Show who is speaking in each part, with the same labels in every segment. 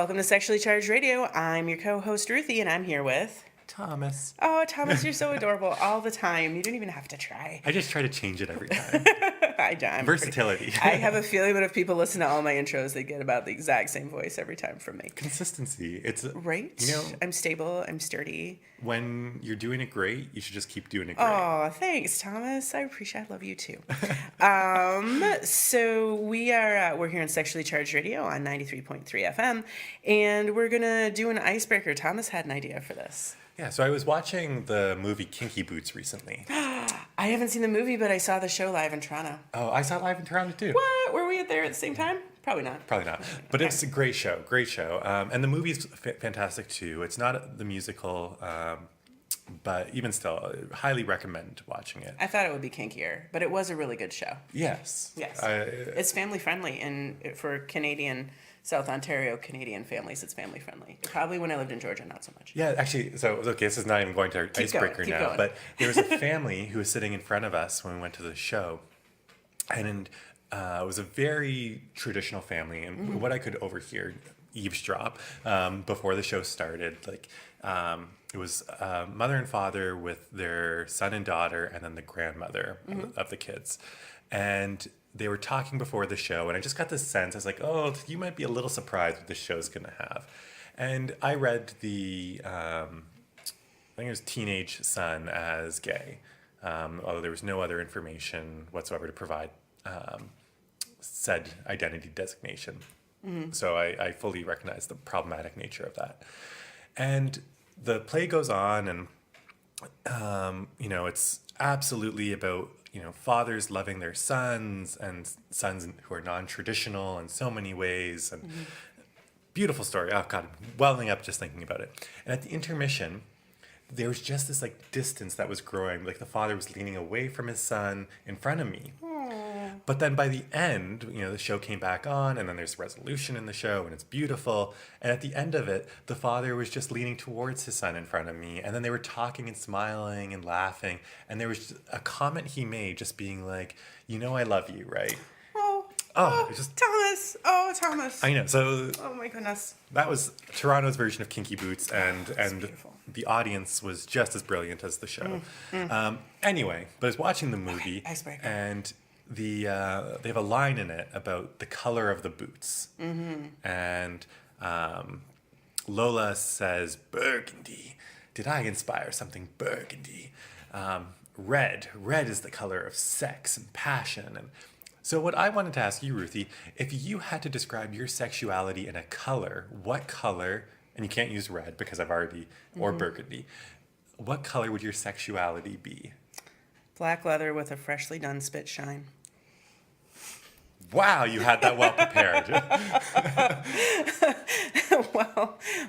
Speaker 1: Welcome to Sexually Charged Radio. I'm your co-host Ruthie, and I'm here with...
Speaker 2: Thomas.
Speaker 1: Oh, Thomas, you're so adorable all the time. You don't even have to try.
Speaker 2: I just try to change it every time. Versatility.
Speaker 1: I have a feeling that if people listen to all my intros, they get about the exact same voice every time from me.
Speaker 2: Consistency. It's
Speaker 1: right. I'm stable. I'm sturdy.
Speaker 2: When you're doing it great, you should just keep doing it great.
Speaker 1: Oh, thanks, Thomas. I love you too. So we're here on Sexually Charged Radio on 93.3 FM, and we're gonna do an icebreaker. Thomas had an idea for this.
Speaker 2: Yeah, so I was watching the movie Kinky Boots recently.
Speaker 1: I haven't seen the movie, but I saw the show live in Toronto.
Speaker 2: Oh, I saw it live in Toronto too.
Speaker 1: What? Were we there at the same time? Probably not.
Speaker 2: But it's a great show. And the movie's fantastic too. It's not the musical, but even still, I highly recommend watching it.
Speaker 1: I thought it would be kinkier, but it was a really good show.
Speaker 2: Yes.
Speaker 1: It's family friendly, and for South Ontario Canadian families, it's family friendly. Probably when I lived in Georgia, not so much.
Speaker 2: Yeah, actually, this is not even going to our icebreaker now,
Speaker 1: going.
Speaker 2: But there was a family who was sitting in front of us when we went to the show, and it was a very traditional family, and what I could eavesdrop before the show started, it was mother and father with their son and daughter, and then the grandmother of the kids, and they were talking before the show, and I just got this sense. I was like, oh, you might be a little surprised what this show's going to have. And I read I think it was teenage son as gay, although there was no other information whatsoever to provide said identity designation. So I fully recognize the problematic nature of that. And the play goes on, and, it's absolutely about fathers loving their sons and sons who are non-traditional in so many ways, and beautiful story. Oh God, I'm welling up just thinking about it. And at the intermission, there was just this distance that was growing. Like the father was leaning away from his son in front of me. But then by the end, the show came back on, and then there's resolution in the show, and it's beautiful. And at the end of it, the father was just leaning towards his son in front of me, and then they were talking and smiling and laughing, and there was a comment he made just being like, I love you, right?
Speaker 1: Thomas. Oh, Thomas.
Speaker 2: I know. So.
Speaker 1: Oh my goodness.
Speaker 2: That was Toronto's version of Kinky Boots, and
Speaker 1: beautiful.
Speaker 2: The audience was just as brilliant as the show. Anyway, but I was watching the movie,
Speaker 1: icebreaker.
Speaker 2: And they have a line in it about the color of the boots, and Lola says burgundy. Did I inspire something burgundy? Red is the color of sex and passion. And so what I wanted to ask you, Ruthie, if you had to describe your sexuality in a color, what color, and you can't use red because I've already, or burgundy, what color would your sexuality be?
Speaker 1: Black leather with a freshly done spit shine.
Speaker 2: Wow, you had that well prepared.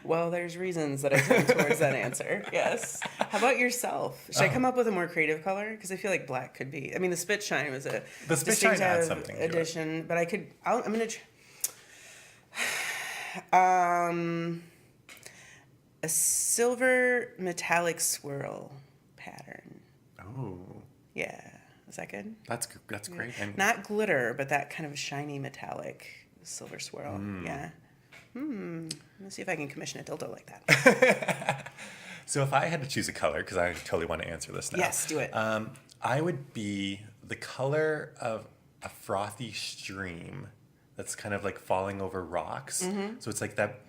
Speaker 1: well, there's reasons that I tend towards that answer. Yes. How about yourself? Should I come up with a more creative color? Because I feel like black could be. I mean, the spit shine was a
Speaker 2: adds something
Speaker 1: addition, but I'm gonna. A silver metallic swirl pattern.
Speaker 2: Oh.
Speaker 1: Yeah. Is that good?
Speaker 2: That's great. And
Speaker 1: not glitter, but that kind of shiny metallic silver swirl. Yeah. Let's see if I can commission a dildo like that.
Speaker 2: So if I had to choose a color, because I totally want to answer this now.
Speaker 1: Yes, do it.
Speaker 2: I would be the color of a frothy stream that's kind of falling over rocks. So it's like that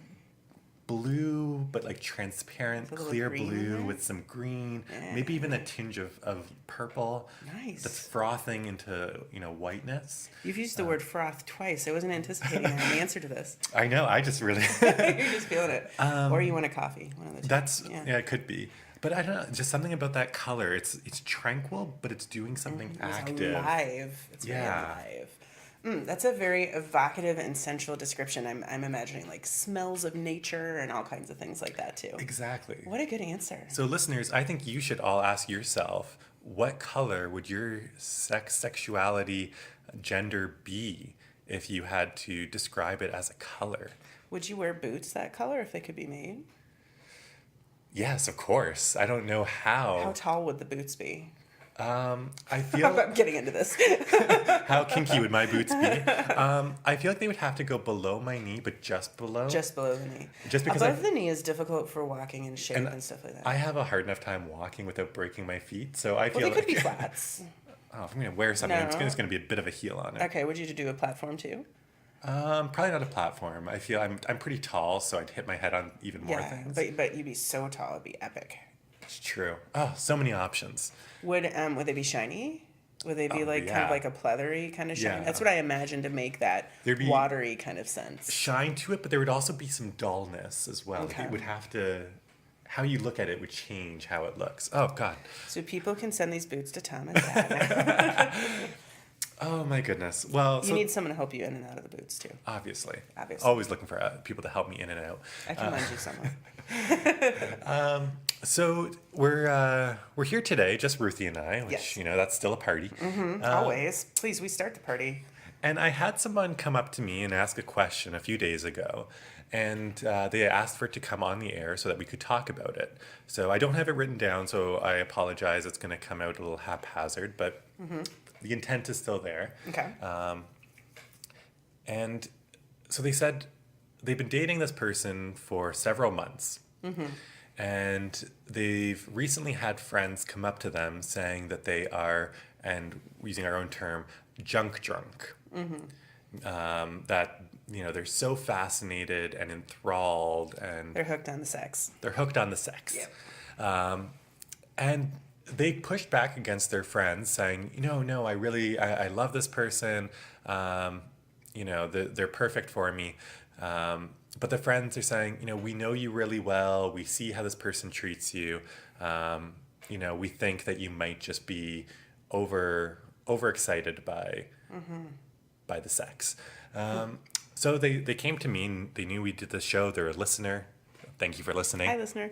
Speaker 2: blue, but transparent, clear blue with some green, maybe even a tinge of purple.
Speaker 1: Nice.
Speaker 2: That's frothing into whiteness.
Speaker 1: You've used the word froth twice. I wasn't anticipating an answer to this.
Speaker 2: I know. I just really.
Speaker 1: You're just feeling it. Or you want a coffee. One of the two.
Speaker 2: It could be. But I don't know. Just something about that color. It's tranquil, but it's doing something active.
Speaker 1: It's alive. It's very alive. That's a very evocative and sensual description. I'm imagining smells of nature and all kinds of things like that too.
Speaker 2: Exactly.
Speaker 1: What a good answer.
Speaker 2: So listeners, I think you should all ask yourself, what color would your sexuality, gender be if you had to describe it as a color?
Speaker 1: Would you wear boots that color if they could be made?
Speaker 2: Yes, of course. I don't know how.
Speaker 1: How tall would the boots be?
Speaker 2: I feel
Speaker 1: I'm getting into this.
Speaker 2: how kinky would my boots be? I feel like they would have to go below my knee, but just below.
Speaker 1: Just below the knee.
Speaker 2: Just because
Speaker 1: Above the knee is difficult for walking in shape
Speaker 2: and
Speaker 1: and stuff like that.
Speaker 2: I have a hard enough time walking without breaking my feet, so I
Speaker 1: Well,
Speaker 2: feel
Speaker 1: they
Speaker 2: like
Speaker 1: could be flats.
Speaker 2: oh, if I'm gonna wear something,
Speaker 1: No.
Speaker 2: it's gonna be a bit of a heel on it.
Speaker 1: Okay, would you do a platform too?
Speaker 2: Probably not a platform. I feel I'm pretty tall, so I'd hit my head on even more
Speaker 1: Yeah,
Speaker 2: things.
Speaker 1: but you'd be so tall, it'd be epic.
Speaker 2: It's true. Oh, so many options.
Speaker 1: Would they be shiny? Would they be
Speaker 2: Oh,
Speaker 1: kind
Speaker 2: yeah.
Speaker 1: of like a pleathery kind of shine?
Speaker 2: Yeah.
Speaker 1: That's what I imagine to make that
Speaker 2: There'd be-
Speaker 1: watery kind of sense.
Speaker 2: Shine to it, but there would also be some dullness as well.
Speaker 1: Okay.
Speaker 2: It would have to. How you look at it would change how it looks. Oh God.
Speaker 1: So people can send these boots to Thomas.
Speaker 2: Oh my goodness. Well,
Speaker 1: You need someone to help you in and out of the boots too.
Speaker 2: obviously.
Speaker 1: Obviously.
Speaker 2: Always looking for people to help me in and out.
Speaker 1: I can lend you someone.
Speaker 2: So we're here today, just Ruthie and I, which
Speaker 1: Yes.
Speaker 2: that's still a party.
Speaker 1: Always. Please, we start the party.
Speaker 2: And I had someone come up to me and ask a question a few days ago, and they asked for it to come on the air so that we could talk about it. So I don't have it written down, so I apologize. It's going to come out a little haphazard, but the intent is still there.
Speaker 1: Okay.
Speaker 2: And so they said they've been dating this person for several months. And they've recently had friends come up to them saying that they are, and using our own term, junk drunk. That, they're so fascinated and enthralled and
Speaker 1: They're hooked on the sex.
Speaker 2: they're hooked on the sex.
Speaker 1: Yep.
Speaker 2: And they pushed back against their friends saying, no, I love this person. They're perfect for me. But the friends are saying, we know you really well. We see how this person treats you. We think that you might just be overexcited by the sex. So they came to me and they knew we did this show. They're a listener. Thank you for listening.
Speaker 1: Hi, listener.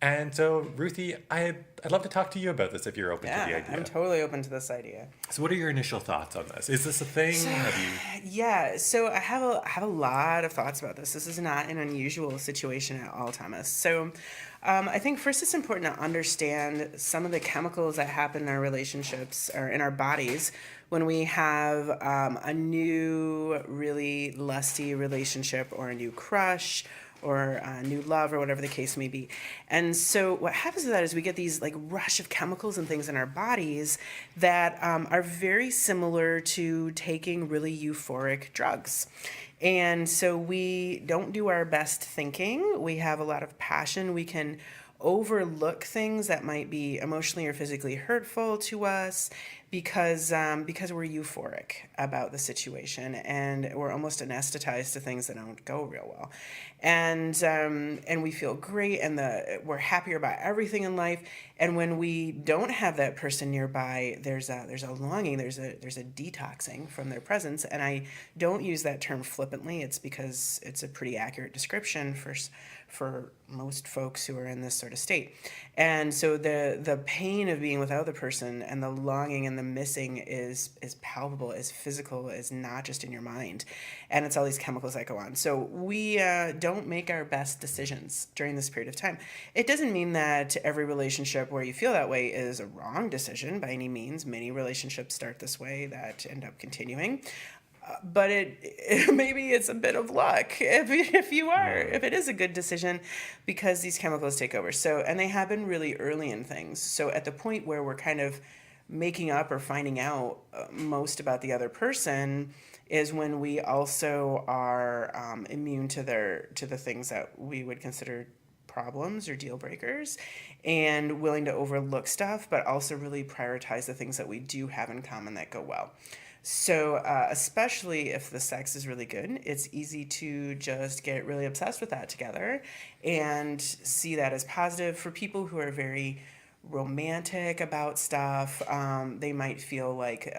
Speaker 2: And so, Ruthie, I'd love to talk to you about this if you're open to the
Speaker 1: Yeah,
Speaker 2: idea.
Speaker 1: I'm totally open to this idea.
Speaker 2: So what are your initial thoughts on this? Is this a thing? Have you...
Speaker 1: Yeah, so I have a lot of thoughts about this. This is not an unusual situation at all, Thomas. So I think first it's important to understand some of the chemicals that happen in our relationships or in our bodies when we have a new, really lusty relationship or a new crush or a new love or whatever the case may be. And so what happens with that is we get these rush of chemicals and things in our bodies that are very similar to taking really euphoric drugs. And so we don't do our best thinking. We have a lot of passion. We can overlook things that might be emotionally or physically hurtful to us because we're euphoric about the situation and we're almost anesthetized to things that don't go real well, and we feel great and we're happier about everything in life. And when we don't have that person nearby, there's a longing, there's a detoxing from their presence. And I don't use that term flippantly. It's because it's a pretty accurate description for most folks who are in this sort of state. And so the pain of being without the person and the longing and the missing is palpable, is physical, is not just in your mind. And it's all these chemicals that go on. So we don't make our best decisions during this period of time. It doesn't mean that every relationship where you feel that way is a wrong decision by any means. Many relationships start this way that end up continuing. But maybe it's a bit of luck if it is a good decision, because these chemicals take over. So, and they happen really early in things. So at the point where we're kind of making up or finding out most about the other person is when we also are immune to the things that we would consider problems or deal breakers, and willing to overlook stuff, but also really prioritize the things that we do have in common that go well. So especially if the sex is really good, it's easy to just get really obsessed with that together and see that as positive. For people who are very romantic about stuff, they might feel like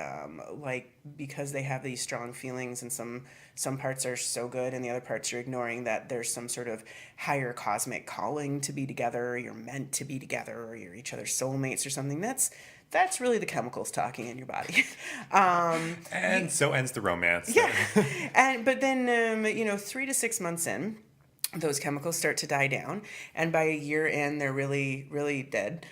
Speaker 1: because they have these strong feelings and some parts are so good and the other parts you're ignoring, that there's some sort of higher cosmic calling to be together, or you're meant to be together, or you're each other's soulmates or something. That's really the chemicals talking in your body.
Speaker 2: So ends the romance.
Speaker 1: Yeah. But then 3 to 6 months in, those chemicals start to die down, and by a year in they're really really dead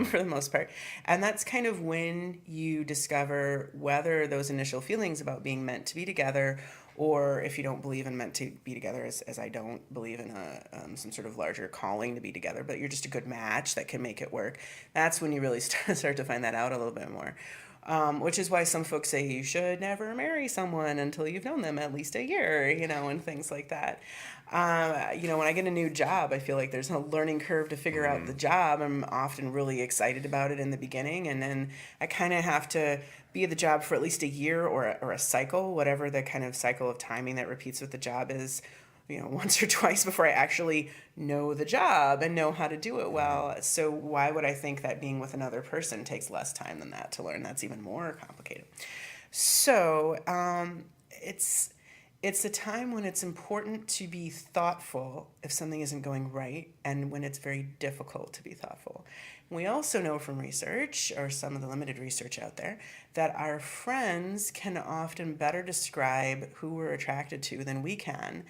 Speaker 1: for the most part. And that's kind of when you discover whether those initial feelings about being meant to be together, or if you don't believe in meant to be together, as I don't believe in a some sort of larger calling to be together, but you're just a good match that can make it work. That's when you really start to find that out a little bit more. Which is why some folks say you should never marry someone until you've known them at least a year, and things like that. When I get a new job, I feel like there's a learning curve to figure out the job. I'm often really excited about it in the beginning, and then I kind of have to be at the job for at least a year or a cycle, whatever the kind of cycle of timing that repeats with the job is, once or twice before I actually know the job and know how to do it well. So why would I think that being with another person takes less time than that to learn? That's even more complicated. So it's a time when it's important to be thoughtful if something isn't going right, and when it's very difficult to be thoughtful. We also know from research, or some of the limited research out there, that our friends can often better describe who we're attracted to than we can.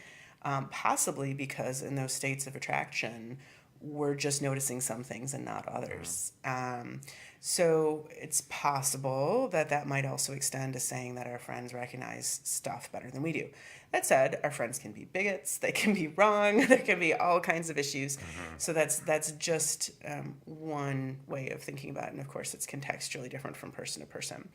Speaker 1: Possibly because in those states of attraction, we're just noticing some things and not others. So it's possible that might also extend to saying that our friends recognize stuff better than we do. That said, our friends can be bigots, they can be wrong, there can be all kinds of issues. So that's just one way of thinking about it. And of course, it's contextually different from person to person.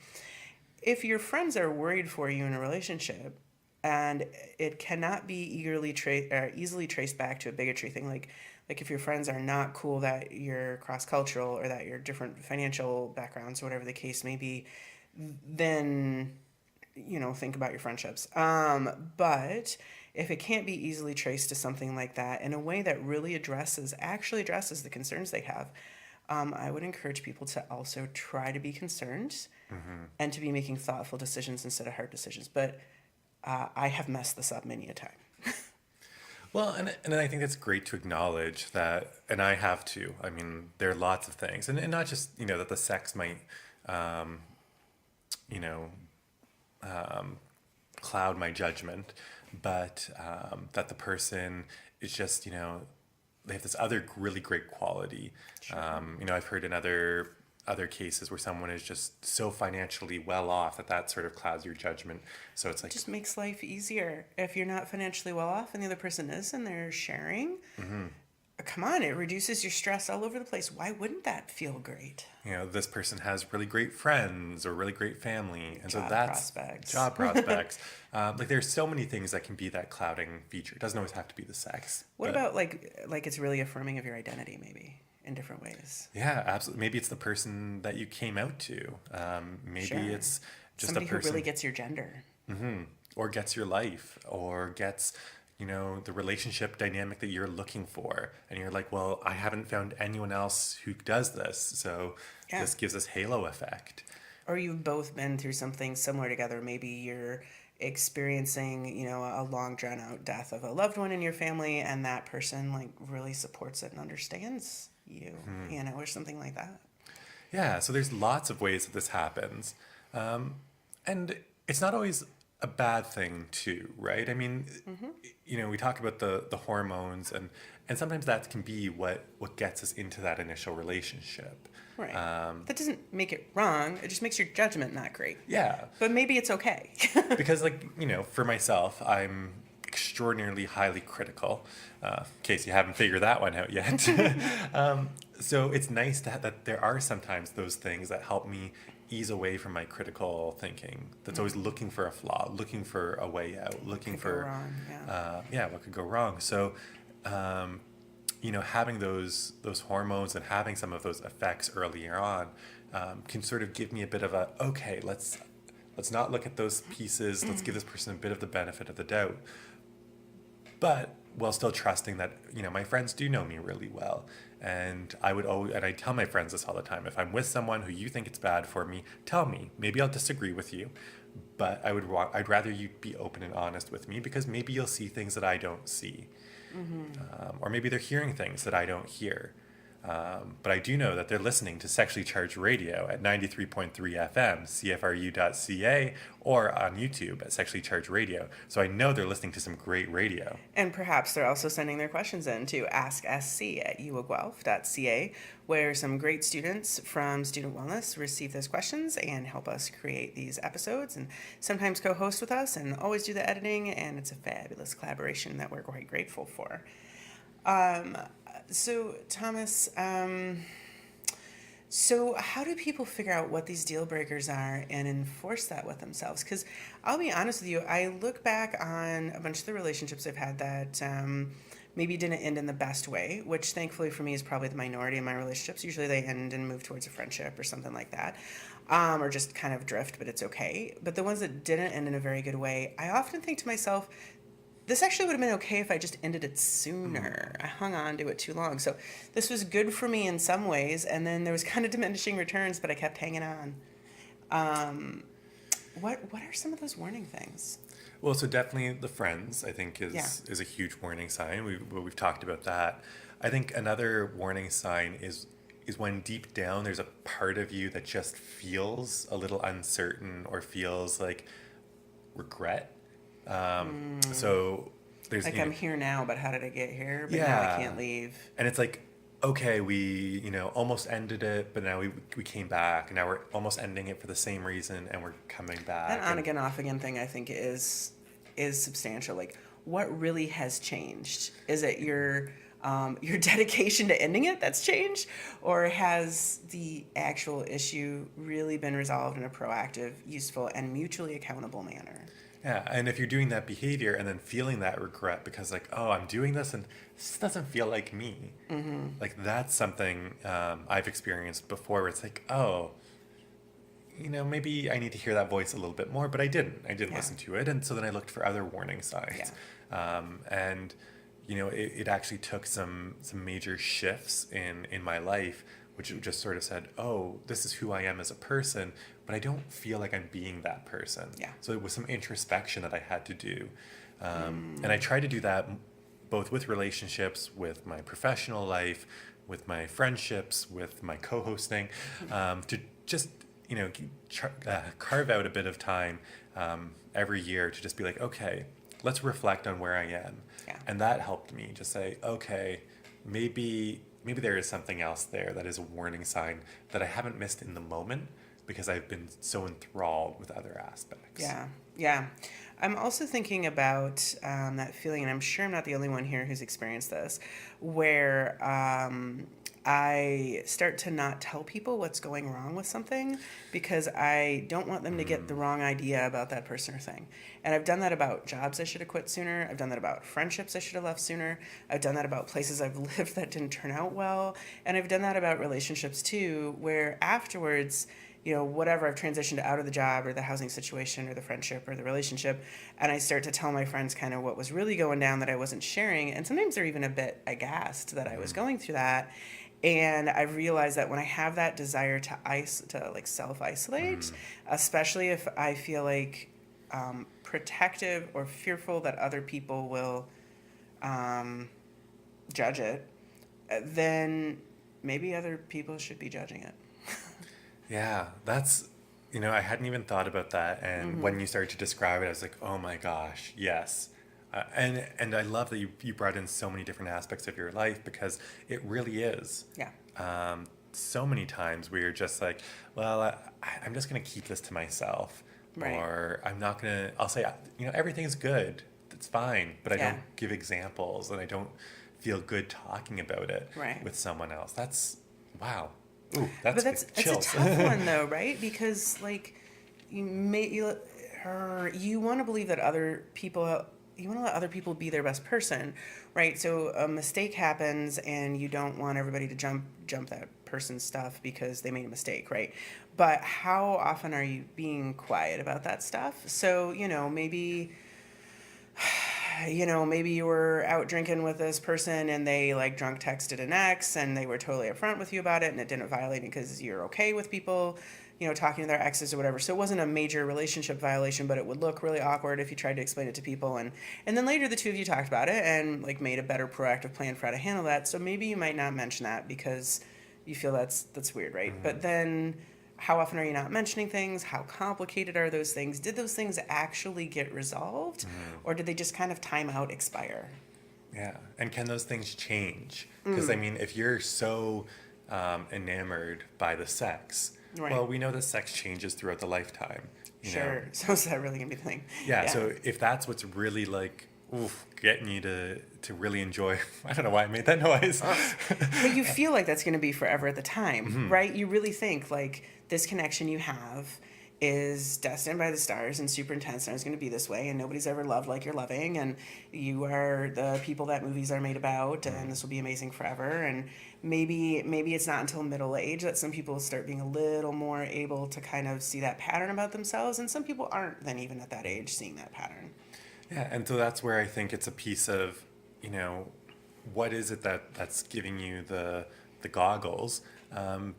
Speaker 1: If your friends are worried for you in a relationship, and it cannot be easily traced back to a bigotry thing, like if your friends are not cool that you're cross-cultural, or that you're different financial backgrounds, or whatever the case may be, then think about your friendships. But if it can't be easily traced to something like that in a way that really actually addresses the concerns they have, I would encourage people to also try to be concerned and to be making thoughtful decisions instead of hard decisions. But I have messed this up many a time.
Speaker 2: Well, and I think it's great to acknowledge that, and I have too. I mean, there are lots of things, and not just, that the sex might, cloud my judgment, but that the person is just, they have this other really great quality. Sure. I've heard in other cases where someone is just so financially well off that sort of clouds your judgment. So it's like,
Speaker 1: it just makes life easier if you're not financially well off and the other person is, and they're sharing. Come on, it reduces your stress all over the place. Why wouldn't that feel great?
Speaker 2: This person has really great friends or really great family, and
Speaker 1: job
Speaker 2: so that's
Speaker 1: prospects.
Speaker 2: Job prospects. There's so many things that can be that clouding feature. It doesn't always have to be the sex.
Speaker 1: What about like it's really affirming of your identity, maybe in different ways?
Speaker 2: Yeah, absolutely. Maybe it's the person that you came out to. Maybe
Speaker 1: Sure.
Speaker 2: It's just
Speaker 1: somebody
Speaker 2: a person
Speaker 1: who really gets your gender.
Speaker 2: or gets your life, or gets the relationship dynamic that you're looking for, and you're like, well, I haven't found anyone else who does this, so this gives us halo effect.
Speaker 1: Or you've both been through something similar together. Maybe you're experiencing a long drawn out death of a loved one in your family, and that person really supports it and understands you, or something like that.
Speaker 2: Yeah, so there's lots of ways that this happens, and it's not always a bad thing too, right? I mean, we talk about the hormones, and sometimes that can be what gets us into that initial relationship.
Speaker 1: Right. That doesn't make it wrong. It just makes your judgment not great.
Speaker 2: Yeah.
Speaker 1: But maybe it's okay.
Speaker 2: Because for myself, I'm extraordinarily highly critical, in case you haven't figured that one out yet. So it's nice that there are sometimes those things that help me ease away from my critical thinking, that's always looking for a flaw, looking for a way out, looking for what could go wrong. So having those hormones and having some of those effects earlier on can sort of give me a bit of a, okay, let's not look at those pieces, let's give this person a bit of the benefit of the doubt, but while still trusting that my friends do know me really well. And I tell my friends this all the time: if I'm with someone who you think it's bad for me, tell me. Maybe I'll disagree with you, but I'd rather you be open and honest with me, because maybe you'll see things that I don't see, or maybe they're hearing things that I don't hear. But I do know that they're listening to Sexually Charged Radio at 93.3 FM, CFRU.ca, or on YouTube at Sexually Charged Radio. So I know they're listening to some great radio.
Speaker 1: And perhaps they're also sending their questions in to asksc@uoguelph.ca, where some great students from Student Wellness receive those questions and help us create these episodes and sometimes co-host with us and always do the editing, and it's a fabulous collaboration that we're quite grateful for. So, Thomas, so how do people figure out what these deal breakers are and enforce that with themselves? Because I'll be honest with you, I look back on a bunch of the relationships I've had that maybe didn't end in the best way, which thankfully for me is probably the minority in my relationships. Usually they end and move towards a friendship or something like that, or just kind of drift, but it's okay. But the ones that didn't end in a very good way, I often think to myself, this actually would have been okay if I just ended it sooner. I hung on to it too long. So this was good for me in some ways, and then there was kind of diminishing returns, but I kept hanging on. What are some of those warning things?
Speaker 2: Well, so definitely the friends, I think, is a huge warning sign. We've talked about that. I think another warning sign is when deep down there's a part of you that just feels a little uncertain or feels like regret. So there's
Speaker 1: Like, I'm here now, but how did I get here? But now I can't leave.
Speaker 2: And it's like, okay, we almost ended it, but now we came back, and now we're almost ending it for the same reason, and we're coming back.
Speaker 1: That on again, off again thing, I think is substantial. Like, what really has changed? Is it your dedication to ending it that's changed, or has the actual issue really been resolved in a proactive, useful, and mutually accountable manner?
Speaker 2: Yeah, and if you're doing that behavior and then feeling that regret because, like, oh, I'm doing this and this doesn't feel like me, like that's something I've experienced before where it's like, oh, maybe I need to hear that voice a little bit more, but I didn't listen to it. And so then I looked for other warning signs. And, it actually took some major shifts in my life, which just sort of said, oh, this is who I am as a person, but I don't feel like I'm being that person.
Speaker 1: Yeah.
Speaker 2: So it was some introspection that I had to do. And I try to do that both with relationships, with my professional life, with my friendships, with my co-hosting, to just, carve out a bit of time every year to just be like, okay, let's reflect on where I am.
Speaker 1: Yeah.
Speaker 2: And that helped me just say, okay, maybe there is something else there that is a warning sign that I haven't missed in the moment because I've been so enthralled with other aspects.
Speaker 1: Yeah. I'm also thinking about that feeling, and I'm sure I'm not the only one here who's experienced this, where I start to not tell people what's going wrong with something because I don't want them to get the wrong idea about that person or thing. And I've done that about jobs I should have quit sooner. I've done that about friendships I should have left sooner. I've done that about places I've lived that didn't turn out well. And I've done that about relationships too, where afterwards, whatever, I've transitioned out of the job or the housing situation or the friendship or the relationship, and I start to tell my friends kind of what was really going down that I wasn't sharing. And sometimes they're even a bit aghast that I was going through that. And I've realized that when I have that desire to self-isolate, especially if I feel like protective or fearful that other people will judge it, then maybe other people should be judging it.
Speaker 2: Yeah, that's, I hadn't even thought about that. And when you started to describe it, I was like, oh my gosh, yes. And I love that you brought in so many different aspects of your life because it really is.
Speaker 1: Yeah.
Speaker 2: So many times we are just like, well, I'm just going to keep this to myself.
Speaker 1: Right.
Speaker 2: Or I'm not going to, I'll say, everything's good. It's fine. But I don't give examples and I don't feel good talking about it with someone else. That's, wow. Ooh, that's
Speaker 1: it's a tough one though, right? Because you want to believe that you want to let other people be their best person, right? So a mistake happens and you don't want everybody to jump that person's stuff because they made a mistake, right? But how often are you being quiet about that stuff? So, maybe you were out drinking with this person and they drunk texted an ex and they were totally upfront with you about it and it didn't violate it because you're okay with people talking to their exes or whatever. So it wasn't a major relationship violation, but it would look really awkward if you tried to explain it to people. And then later the two of you talked about it and like made a better proactive plan for how to handle that. So maybe you might not mention that because you feel that's weird, right? But then how often are you not mentioning things? How complicated are those things? Did those things actually get resolved? Or did they just kind of time out, expire?
Speaker 2: Yeah. And can those things change? Because, I mean, if you're so enamored by the sex,
Speaker 1: Right.
Speaker 2: well, we know that sex changes throughout the lifetime. You know?
Speaker 1: Sure. So is that really going to be the thing?
Speaker 2: Yeah. So if that's what's really like, oof, getting you to really enjoy, I don't know why I made that noise.
Speaker 1: But you feel like that's going to be forever at the time, right? You really think like this connection you have is destined by the stars and super intense and it's going to be this way and nobody's ever loved like you're loving and you are the people that movies are made about and this will be amazing forever. And maybe it's not until middle age that some people start being a little more able to kind of see that pattern about themselves, and some people aren't then even at that age seeing that pattern.
Speaker 2: Yeah, and so that's where I think it's a piece of, what is it that's giving you the goggles?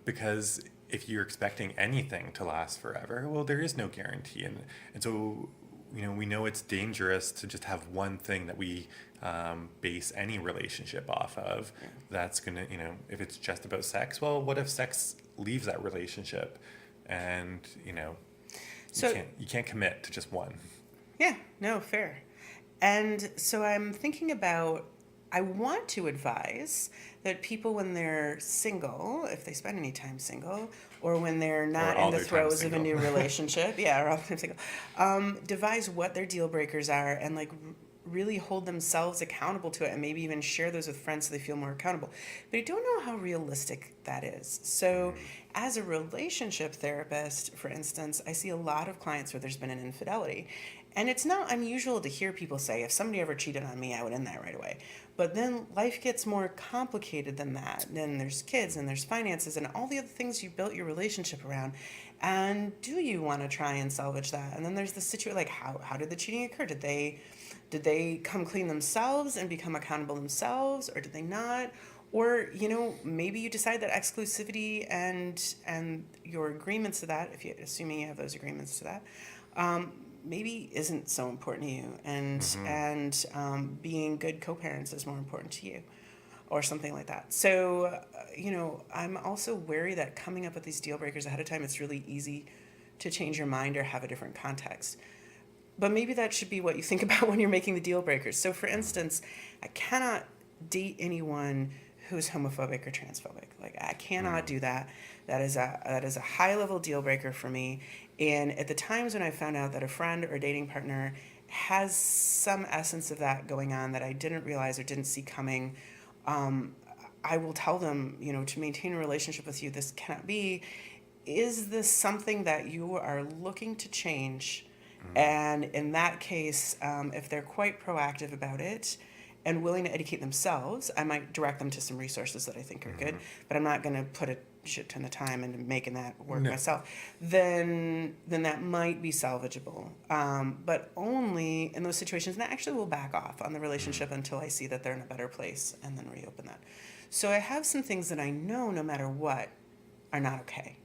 Speaker 2: Because if you're expecting anything to last forever, well, there is no guarantee, and so we know it's dangerous to just have one thing that we base any relationship off of. That's gonna, if it's just about sex, well, what if sex leaves that relationship, and
Speaker 1: So-
Speaker 2: you can't commit to just one.
Speaker 1: Yeah, no, fair. And so I'm thinking about, I want to advise that people, when they're single, if they spend any time single, or when they're not
Speaker 2: all
Speaker 1: in the
Speaker 2: their time
Speaker 1: throes of a
Speaker 2: single.
Speaker 1: new relationship, yeah, or all the time single, devise what their deal breakers are and like really hold themselves accountable to it, and maybe even share those with friends so they feel more accountable. But I don't know how realistic that is. So as a relationship therapist, for instance, I see a lot of clients where there's been an infidelity. And it's not unusual to hear people say, if somebody ever cheated on me, I would end that right away. But then life gets more complicated than that. Then there's kids and there's finances and all the other things you built your relationship around. And do you want to try and salvage that? And then there's the situation, like how did the cheating occur? Did they come clean themselves and become accountable themselves, or did they not? Or maybe you decide that exclusivity and your agreements to that, assuming you have those agreements to that, maybe isn't so important to you, and being good co-parents is more important to you, or something like that. So I'm also wary that coming up with these deal breakers ahead of time, it's really easy to change your mind or have a different context. But maybe that should be what you think about when you're making the deal breakers. So for instance, I cannot date anyone who's homophobic or transphobic. Like, I cannot do that. That is a high level deal breaker for me. And at the times when I found out that a friend or dating partner has some essence of that going on that I didn't realize or didn't see coming, I will tell them, to maintain a relationship with you, this cannot be. Is this something that you are looking to change? And in that case, if they're quite proactive about it and willing to educate themselves, I might direct them to some resources that I think are good, but I'm not going to put a shit ton of time into making that work myself. Then that might be salvageable, but only in those situations. And I actually will back off on the relationship until I see that they're in a better place, and then reopen that. So I have some things that I know, no matter what, are not okay.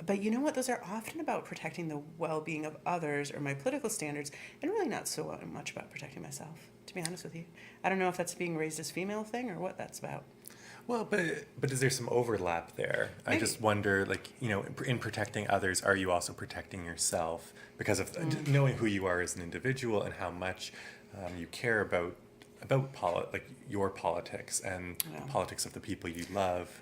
Speaker 1: But you know what? Those are often about protecting the well-being of others or my political standards, and really not so much about protecting myself, to be honest with you. I don't know if that's being raised as female thing or what that's about.
Speaker 2: Well, but is there some overlap there?
Speaker 1: Maybe.
Speaker 2: I just wonder, like, in protecting others, are you also protecting yourself? Because of knowing who you are as an individual and how much you care about your politics and the politics of the people you love.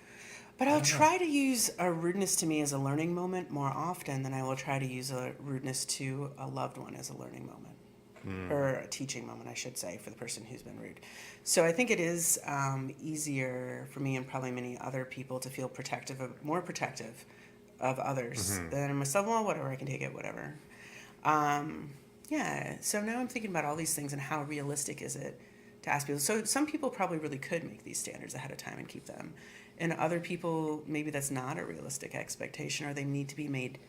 Speaker 1: But I'll try to use a rudeness to me as a learning moment more often than I will try to use a rudeness to a loved one as a learning moment. Or a teaching moment, I should say, for the person who's been rude. So I think it is easier for me and probably many other people to feel more protective of others than myself. Well, whatever, I can take it, whatever. So now I'm thinking about all these things and how realistic is it to ask people. So some people probably really could make these standards ahead of time and keep them. And other people, maybe that's not a realistic expectation, or they need to be made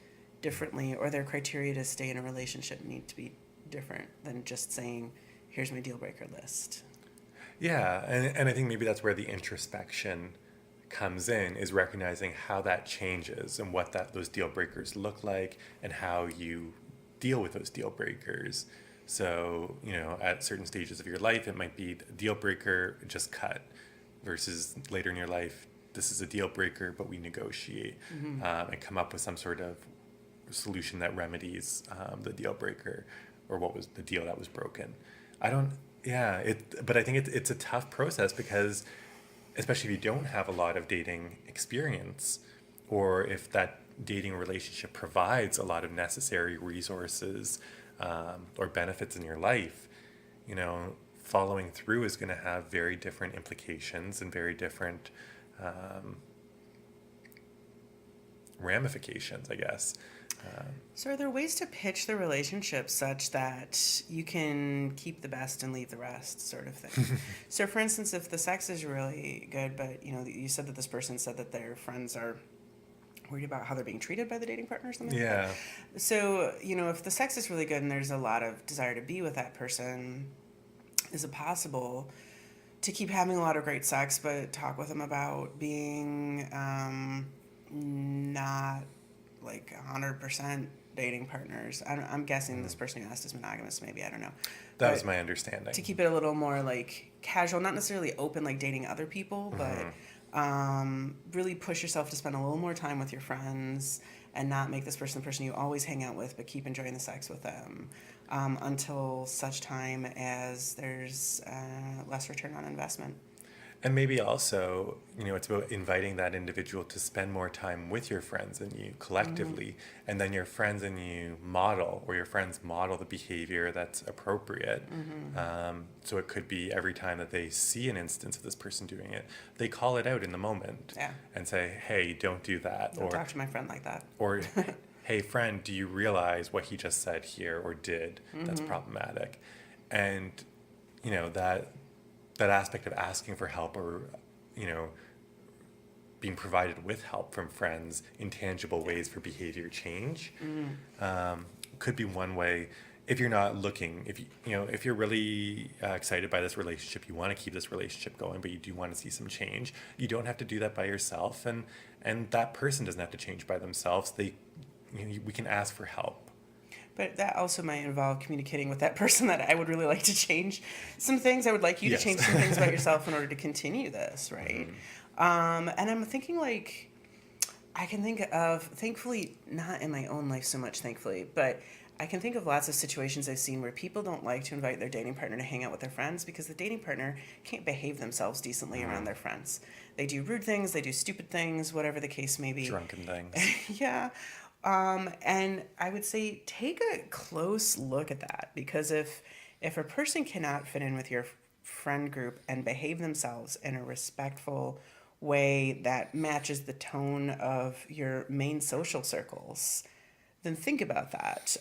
Speaker 1: differently, or their criteria to stay in a relationship need to be different than just saying, here's my deal breaker list.
Speaker 2: Yeah, and I think maybe that's where the introspection comes in is recognizing how that changes and what those deal breakers look like and how you deal with those deal breakers. So, at certain stages of your life, it might be a deal breaker, just cut, versus later in your life, this is a deal breaker, but we negotiate and come up with some sort of solution that remedies the deal breaker or what was the deal that was broken. But I think it's a tough process because, especially if you don't have a lot of dating experience, or if that dating relationship provides a lot of necessary resources or benefits in your life, following through is going to have very different implications and very different ramifications, I guess.
Speaker 1: So are there ways to pitch the relationship such that you can keep the best and leave the rest, sort of thing? So for instance, if the sex is really good, but you said that this person said that their friends are worried about how they're being treated by the dating partner or something.
Speaker 2: Yeah.
Speaker 1: Like that. So, if the sex is really good and there's a lot of desire to be with that person, is it possible to keep having a lot of great sex, but talk with them about being not like 100% dating partners? I'm guessing this person who asked is monogamous, maybe, I don't know.
Speaker 2: That was my understanding.
Speaker 1: To keep it a little more like casual, not necessarily open like dating other people, but really push yourself to spend a little more time with your friends and not make this person the person you always hang out with, but keep enjoying the sex with them until such time as there's less return on investment.
Speaker 2: And maybe also, it's about inviting that individual to spend more time with your friends and you collectively, and then your friends and you model, or your friends model the behavior that's appropriate. So it could be every time that they see an instance of this person doing it, they call it out in the moment and say, hey, don't do that.
Speaker 1: Don't talk to my friend like that.
Speaker 2: Or, hey, friend, do you realize what he just said here or did that's problematic? And, that aspect of asking for help, or being provided with help from friends in tangible ways for behavior change could be one way. If you're not looking, if you're really excited by this relationship, you want to keep this relationship going, but you do want to see some change, you don't have to do that by yourself, and that person doesn't have to change by themselves. We can ask for help.
Speaker 1: But that also might involve communicating with that person that I would really like to change some things. I would like you to change some things about yourself in order to continue this, right? And I'm thinking I can think of, thankfully, not in my own life so much, thankfully, but I can think of lots of situations I've seen where people don't like to invite their dating partner to hang out with their friends because the dating partner can't behave themselves decently around their friends. They do rude things, they do stupid things, whatever the case may be.
Speaker 2: Drunken things.
Speaker 1: Yeah. And I would say take a close look at that, because if a person cannot fit in with your friend group and behave themselves in a respectful way that matches the tone of your main social circles, then think about that.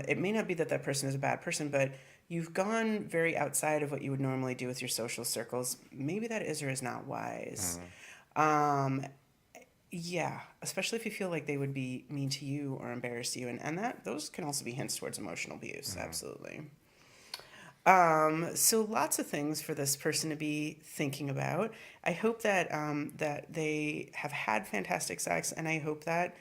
Speaker 1: It may not be that person is a bad person, but you've gone very outside of what you would normally do with your social circles. Maybe that is or is not wise. Yeah, especially if you feel like they would be mean to you or embarrass you, and those can also be hints towards emotional abuse. Absolutely. So lots of things for this person to be thinking about. I hope that that they have had fantastic sex, and I hope that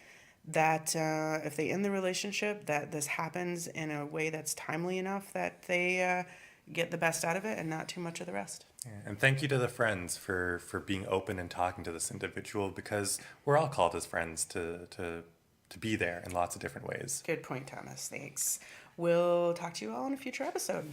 Speaker 1: if they end the relationship, that this happens in a way that's timely enough that they get the best out of it and not too much of the rest.
Speaker 2: Yeah, and thank you to the friends for being open and talking to this individual, because we're all called as friends to be there in lots of different ways.
Speaker 1: Good point, Thomas. Thanks. We'll talk to you all in a future episode.